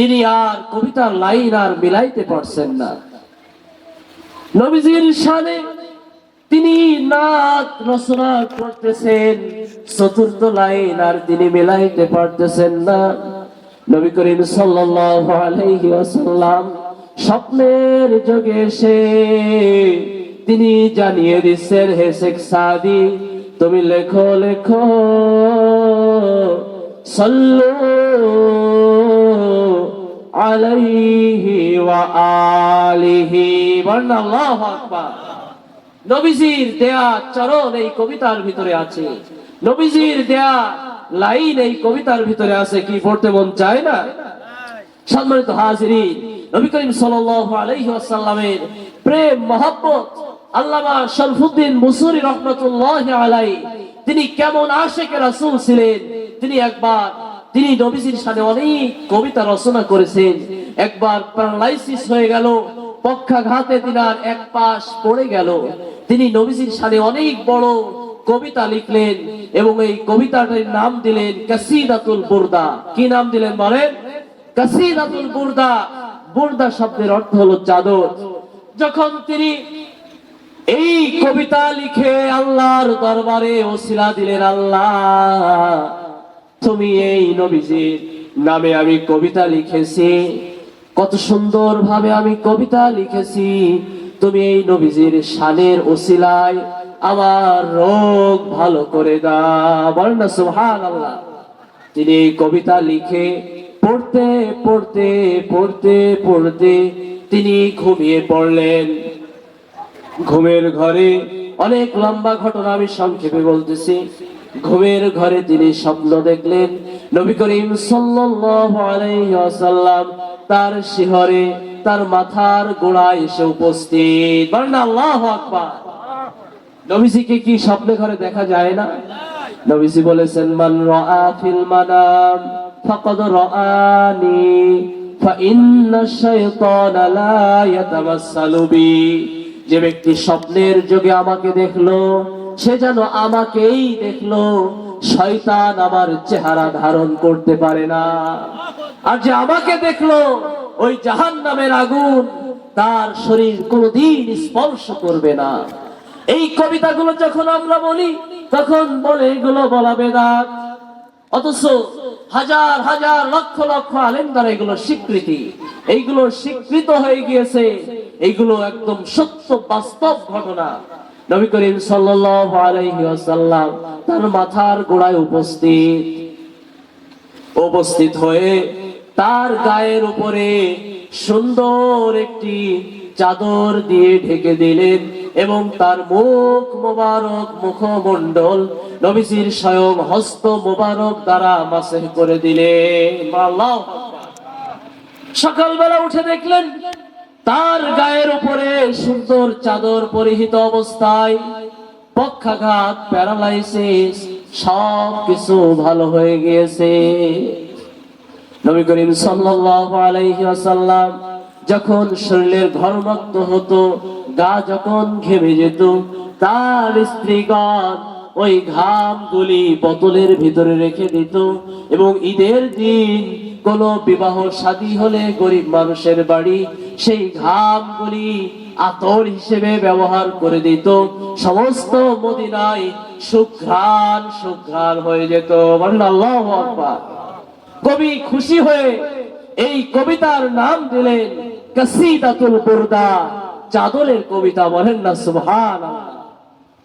তিনি আর কবিতার লাইন আর মিলাইতে পারছেন না। নবীজির শানে তিনি নাত রচনা করতেছেন, চতুর্থ লাইন আর তিনি মিলাইতে পারতেছেন না। নবী করিম সাল্লাল্লাহু আলাইহি ওয়াসাল্লাম স্বপ্নের যোগে এসে তিনি জানিয়ে দিচ্ছেন, হে শেখ সাদি, তুমি লেখো লেখো, সাল্লু আলাইহি ওয়া আলিহি, বলেন আল্লাহু আকবার। নবীজির দেয়া চরণ এই কবিতার ভিতরে আছে, নবীজির দেয়া লাইন এই কবিতার ভিতরে আছে। কি পড়তে মন চায় না? সম্মানিত হাজিরিন, নবী করিম সাল্লাল্লাহু আলাইহি ওয়াসাল্লামের প্রেম মহব্বত আল্লামা শরফুদ্দীন মুসুরি রাহমাতুল্লাহি আলাইহি তিনি কেমন আশিক রাসূল ছিলেন। তিনি নবীজির শানে অনেক কবিতা রচনা করেছেন। একবার প্যারালাইসিস হয়ে গেল, পক্ষাঘাতে তিনার এক পাশ পড়ে গেল। তিনি নবীজির শানে অনেক বড় কবিতা লিখলেন এবং এই কবিতাটির নাম দিলেন কাসিদাতুল বুরদা। কি নাম দিলেন বলেন? কাসিদাতুল বুরদা। বুরদা শব্দের অর্থ হলো চাদর। যখন তিনি এই কবিতা লিখে আল্লাহর দরবারে ওসিলা দিলেন, আল্লাহ তুমি এই নবীজির নামে আমি কবিতা লিখেছি, কত সুন্দর ভাবে আমি কবিতা লিখেছি, তুমি এই নবীজির শানের ওসিলায় আমার রোগ ভালো করে দাও, বলেন না সুবহানাল্লাহ। তিনি এই কবিতা লিখে পড়তে পড়তে পড়তে পড়তে তিনি ঘুমিয়ে পড়লেন। ঘুমের ঘরে, অনেক লম্বা ঘটনা আমি সংক্ষেপে বলতেছি, ঘুমের ঘরে তিনি স্বপ্ন দেখলেন নবী করিম সাল্লাল্লাহু আলাইহি ওয়াসাল্লাম তার শিহরে তার মাথার গোড়ায় এসে উপস্থিত, বলেন আল্লাহু আকবার। নবীজিকে কি স্বপ্নে ঘরে দেখা যায় না? নবীজি বলেছেন, মান রাআ ফিল মানাম ফাকাদ রাআনি ফা ইন্নাশ শাইতানা লা ইয়াতামাসসালু বি। যে ব্যক্তি স্বপ্নের যোগে আমাকে দেখলো সে যেন আমাকেই দেখলো, শয়তান আমার চেহারা ধারণ করতে পারে না। আর যে আমাকে দেখলো ওই জাহান্নামের আগুন তার শরীর কোনদিন স্পর্শ করবে না। এই কবিতাগুলো যখন আমরা বলি তখন বলে এগুলো বলা বেদাত, অথচ হাজার হাজার লক্ষ লক্ষ আলেম দ্বারা এগুলো স্বীকৃতি, এইগুলো স্বীকৃত হয়ে গিয়েছে, এইগুলো একদম সত্য বাস্তব ঘটনা। নবী করিম সাল্লাল্লাহু আলাইহি ওয়াসাল্লাম তার মাথার গোড়ায় উপস্থিত হয়ে তার গায়ের উপরে সুন্দর একটি চাদর দিয়ে ঢেকে দিলেন এবং তার মুখ মোবারক, মুখমণ্ডল নবীজির স্বয়ং হস্ত মোবারক দ্বারা মাসহ করে দিলেন। আল্লাহু আকবার। সকালবেলা উঠে দেখলেন তার গায়ের উপরে সুন্দর চাদর পরিহিত অবস্থায়, পক্ষাঘাত, প্যারালাইসিস সবকিছু ভালো হয়ে গিয়েছে। নবী করিম সাল্লাল্লাহু আলাইহি ওয়াসাল্লাম যখন শরীরের ঘর্মাক্ত হতো, গা যখন ঘেমে যেত, তার স্ত্রীগণ ওই ঘামগুলি বোতলের ভিতরে রেখে দিত এবং ঈদের দিন কোন বিবাহ শাদী হলে গরিব মানুষের বাড়ি সেই ঘামগুলি আতর হিসেবে ব্যবহার করে দিত। সমস্ত মদিনায় সুঘ্রাণ সুঘ্রাণ হয়ে যেত, বলেন আল্লাহু আকবার। কবি খুশি হয়ে এই কবিতার নাম দিলেন কাসিদাতুল বুরদা, চাদরের কবিতা, বলেন না সুবহানাল্লাহ।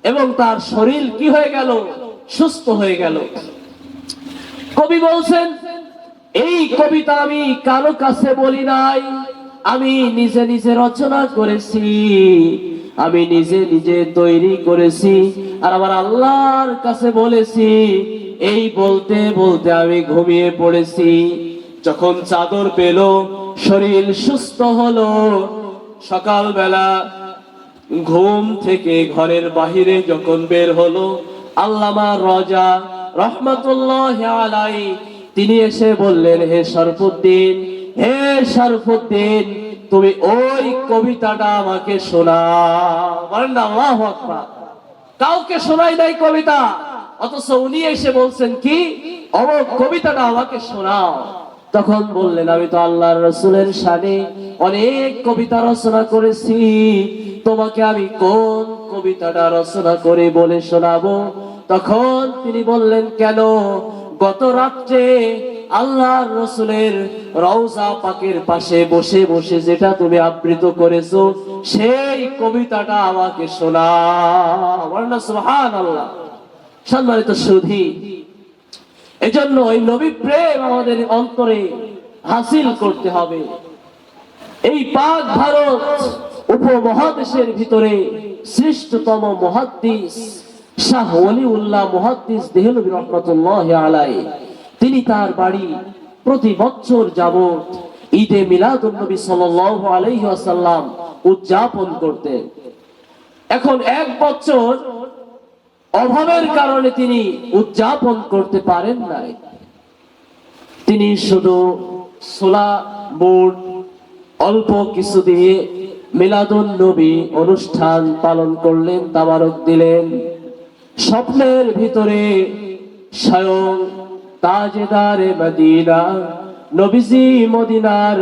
এবং তার শরীর কি হয়ে গেল? সুস্থ হয়ে গেল। কবি বলছেন, এই কবিতা আমি কারো কাছে বলি নাই, আমি নিজে নিজে রচনা করেছি, আমি নিজে নিজে তৈরি করেছি আর আমার আল্লাহর কাছে বলেছি। এই বলতে বলতে আমি ঘুমিয়ে পড়েছি। যখন চাদর পেল, শরীর সুস্থ হলো। সকালবেলা ঘুম থেকে ঘরের বাহিরে যখন বের হলো, আল্লামা রাজা রহমাতুল্লাহি আলাইহি তিনি এসে বললেন, হে শরফুদ্দীন, তুমি ওই কবিতাটা আমাকে শোনাও, বলেন না আল্লাহু আকবার। কাউকে শোনাই নাই কবিতা, অথচ উনি এসে বলছেন কি, অমুক কবিতাটা আমাকে শোনাও। তখন বললেন, আমি তো আল্লাহর রাসূলের শানে অনেক কবিতা রচনা করেছি, তোমাকে আমি কোন কবিতাটা রচনা করে বলে শোনাবো? তখন তিনি বললেন, কেন? গত রাত্রে আল্লাহর রাসূলের রওজা পাকের পাশে বসে বসে যেটা তুমি আবৃত্তি করেছো, সেই কবিতাটা আমাকে শোনাও। বলেন সুবহানাল্লাহ। সম্মানিত সুধী, এজন্য এই নবী প্রেম আমাদের অন্তরে হাসিল করতে হবে। এই পাক ভারত উপমহাদেশের ভিতরে শ্রেষ্ঠতম মুহাদ্দিস শাহ ওলিউল্লাহ মুহাদ্দিস দেহলভী রাহমাতুল্লাহি আলাইহি, তিনি তার বাড়ি প্রতি বছর যাবত ঈদে মিলাদুন নবী সাল্লাল্লাহু আলাইহি ওয়াসাল্লাম উদযাপন করতেন। এখন এক বছর অভাবের কারণে তিনি উদযাপন করতে পারেন নাই। তিনি শুধু সোলা বোর্ড অল্প কিছু দিয়ে মিলাদুন নবী অনুষ্ঠান পালন করলেন, তাবারক দিলেন। স্বপ্নের ভিতরে স্বয়ং তাজেদারে মদিনা নবীজি মদিনার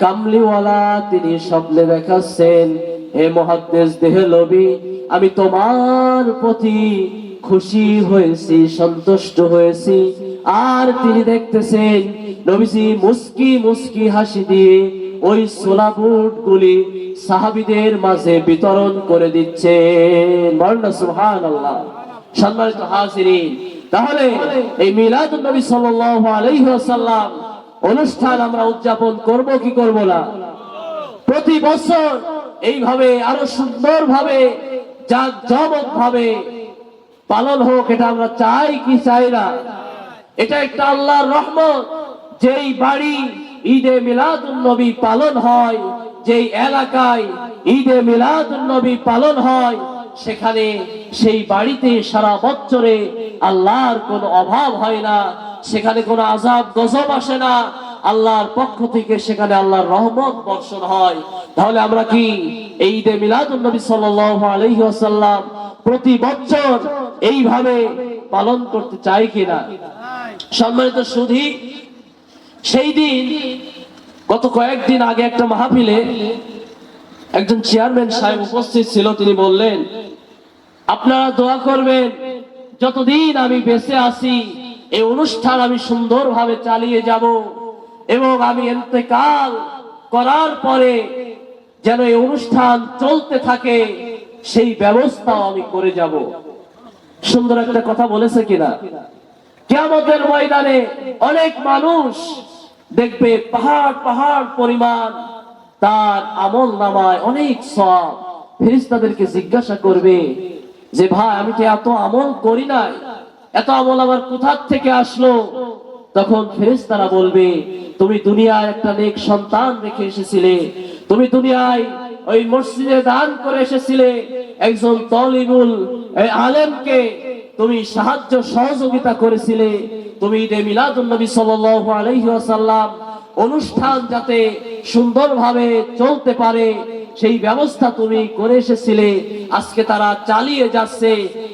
কামলিওয়ালা তিনি স্বপ্নে দেখাচ্ছেন, হে মুহাদ্দিস দেহলভী, আমি তোমার প্রতি খুশি হয়েছি, সন্তুষ্ট হয়েছি। আর তিনি দেখতেছেন নবীজি মুস্কি মুস্কি হাসি দিয়ে ওই সোলা বুট গুলি সাহাবীদের মাঝে বিতরণ করে দিচ্ছেন। বলেন সুবহানাল্লাহ। সম্মানিত হাজিরিন, তাহলে এই মিলাদুন নবী সাল্লাল্লাহু আলাইহি ওয়াসাল্লাম অনুষ্ঠান আমরা উদযাপন করব কি করব না? প্রতি বছর এইভাবে আরো সুন্দরভাবে জাঁকজমকভাবে পালন হোক, এটা আমরা চাই কি চাই না? এটা একটা আল্লাহর রহমত। যেই বাড়ি ঈদে মিলাদুন নবী পালন হয়, যেই এলাকায় ঈদে মিলাদুন নবী পালন হয়, সেখানে সেই বাড়িতে সারা বছরে আল্লাহর কোনো অভাব হয় না, সেখানে কোনো আযাব গজব আসে না, আল্লাহর পক্ষ থেকে সেখানে আল্লাহর রহমত বর্ষণ হয়। তাহলে আমরা কি এই ঈদে মিলাদুন নবী সাল্লাল্লাহু আলাইহি ওয়াসাল্লাম প্রতি বছর এইভাবে পালন করতে চাই কিনা? সম্মানিত সুধী, সেই দিন গত কয়েকদিন আগে একটা মাহফিলে একজন চেয়ারম্যান সাহেব উপস্থিত ছিল। তিনি বললেন, আপনারা দোয়া করবেন, যতদিন আমি বেঁচে আছি এই অনুষ্ঠান আমি সুন্দরভাবে চালিয়ে যাব, এবং আমি ইন্তেকাল করার পরে যেন এই অনুষ্ঠান চলতে থাকে সেই ব্যবস্থাও আমি করে যাব। সুন্দর একটা কথা বলেছে কিনা? কিয়ামতের ময়দানে অনেক মানুষ দেখবে পাহাড় পাহাড় পরিমাণ তার আমল নামায় অনেক সওয়াব। ফেরেশতাদেরকে জিজ্ঞাসা করবে যে, ভাই আমি তো এত আমল করি নাই, এত আমল আমার কোথা থেকে আসলো? তখন ফেরেশতারা বলবে, তুমি দুনিয়ায় একটা নেক সন্তান রেখে এসেছিলে, তুমি দুনিয়ায় ওই মসজিদে দান করে এসেছিলে, একজন তলিবুল আলেমকে তুমি সাহায্য সহযোগিতা করেছিলে, তুমি ঈদে মিলাদুন নবী সাল্লাল্লাহু আলাইহি ওয়াসাল্লাম অনুষ্ঠান যাতে সুন্দরভাবে চলতে পারে সেই ব্যবস্থা তুমি করে এসেছিলে, আজকে তারা চালিয়ে যাচ্ছে,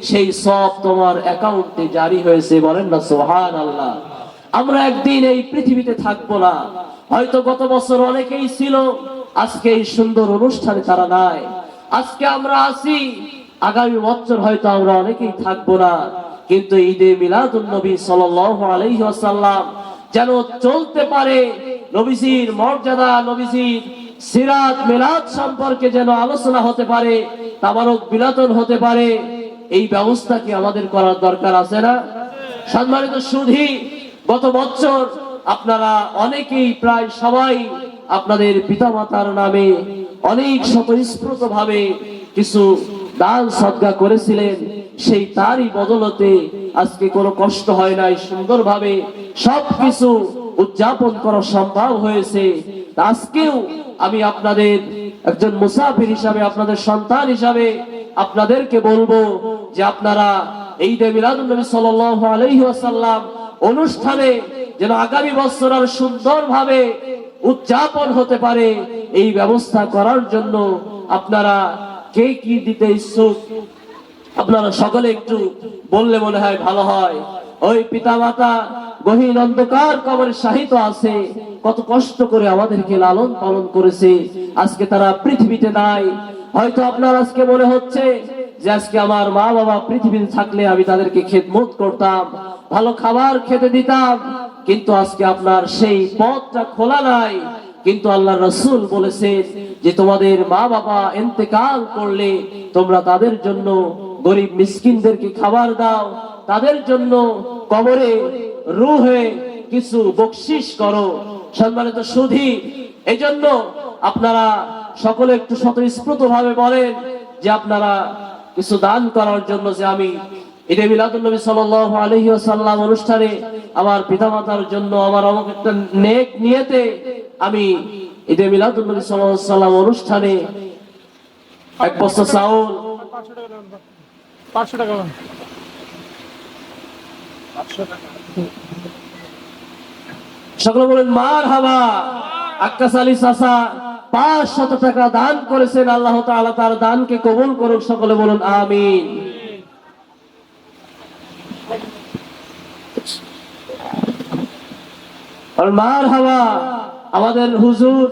সেই সব তোমার অ্যাকাউন্টে জারি হয়েছে। বলেন না সুবহানাল্লাহ। আমরা একদিন এই পৃথিবীতে থাকবো না, হয়তো গত বছর অনেকেই ছিল, আজকে এই সুন্দর অনুষ্ঠানে তারা নাই। আজকে আমরা আছি, আগামী বছর হয়তো আমরা অনেকেই থাকবো না, কিন্তু ঈদে মিলাদুন নবী সাল্লাল্লাহু আলাইহি ওয়াসাল্লাম যেন চলতে পারে, নবীজির মর্যাদা, নবীজির সিরাত মিলাদ সম্পর্কে যেন আলোচনা হতে পারে, তাবারক বিলাতন হতে পারে, এই ব্যবস্থা কি আমাদের করার দরকার আছে না? সম্মানিত সুধী, গত বছর আপনারা অনেকেই প্রায় সবাই আপনাদের পিতামাতার নামে অনেক স্বতঃস্ফূর্ত ভাবে কিছু দান সদকা করেছিলেন, সেই তারই বদলতে আজকে কোনো কষ্ট হয় নাই, সুন্দরভাবে সবকিছু উদযাপন করা সম্ভব হয়েছে। আজকেও আমি আপনাদের একজন মুসাফির হিসাবে, আপনাদের সন্তান হিসাবে আপনাদেরকে বলবো যে আপনারা ঈদে মিলাদুন নবী সাল্লাল্লাহু আলাইহি ওয়াসাল্লাম অনুষ্ঠানে যেন আগামী বছর আর সুন্দরভাবে উদযাপন হতে পারে, এই ব্যবস্থা করার জন্য আপনারা কে কি দিতে ইচ্ছুক আপনারা সকলে একটু বললে মনে হয় ভালো হয়। ওই পিতামাতা গহীন অন্ধকার কবরে শায়িত আছে, কত কষ্ট করে আমাদেরকে লালন পালন করেছে, আজকে তারা পৃথিবীতে নাই। হয়তো আপনার আজকে মনে হচ্ছে যে আজকে আমার মা বাবা পৃথিবীতে থাকলে আমি তাদেরকে খেদমত করতাম, ভালো খাবার খেতে দিতাম, কিন্তু আজকে আপনার সেই পথটা খোলা নাই। কিন্তু আল্লাহ রাসূল বলেছেন যে তোমাদের মা বাবা ইন্তেকাল করলে তোমরা তাদের জন্য গরিব মিসকিনদেরকে খাবার দাও, তাদের জন্য কবরে রুহে কিছু বকশিশ করো। সম্মানিত সুধী, এই জন্য আপনারা সকলে একটু স্বতঃস্ফূর্ত ভাবে বলেন যে আপনারা কিছু দান করার জন্য, যে আমি ঈদে মিলাদুন নবী সাল্লাল্লাহু আলাইহি ওয়াসাল্লাম অনুষ্ঠানে আমার পিতামাতার জন্য আমার অমুক একটা নেক নিয়তে আমি ঈদে মিলাদুন নবী সাল্লাল্লাহু আলাইহি ওয়াসাল্লাম অনুষ্ঠানে এক বস্তা চাউল 500 টাকা 500 টাকা সকলে বলেন মারহাবা। আক্কাস আলী চাচা 500 টাকা দান করেছেন, আল্লাহ তাআলা তার দানকে কবুল করুক, সকলে বলুন আমিন। আর মারহাবা আমাদের হুজুর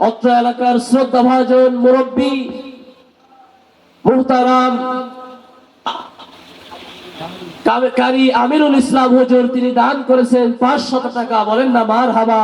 অত্র এলাকার শ্রদ্ধাভাজন মুরব্বী মুহতারাম কারি আমিরুল ইসলাম হুজুর, তিনি দান করেছেন 500 টাকা, বলেন না মারহাবা।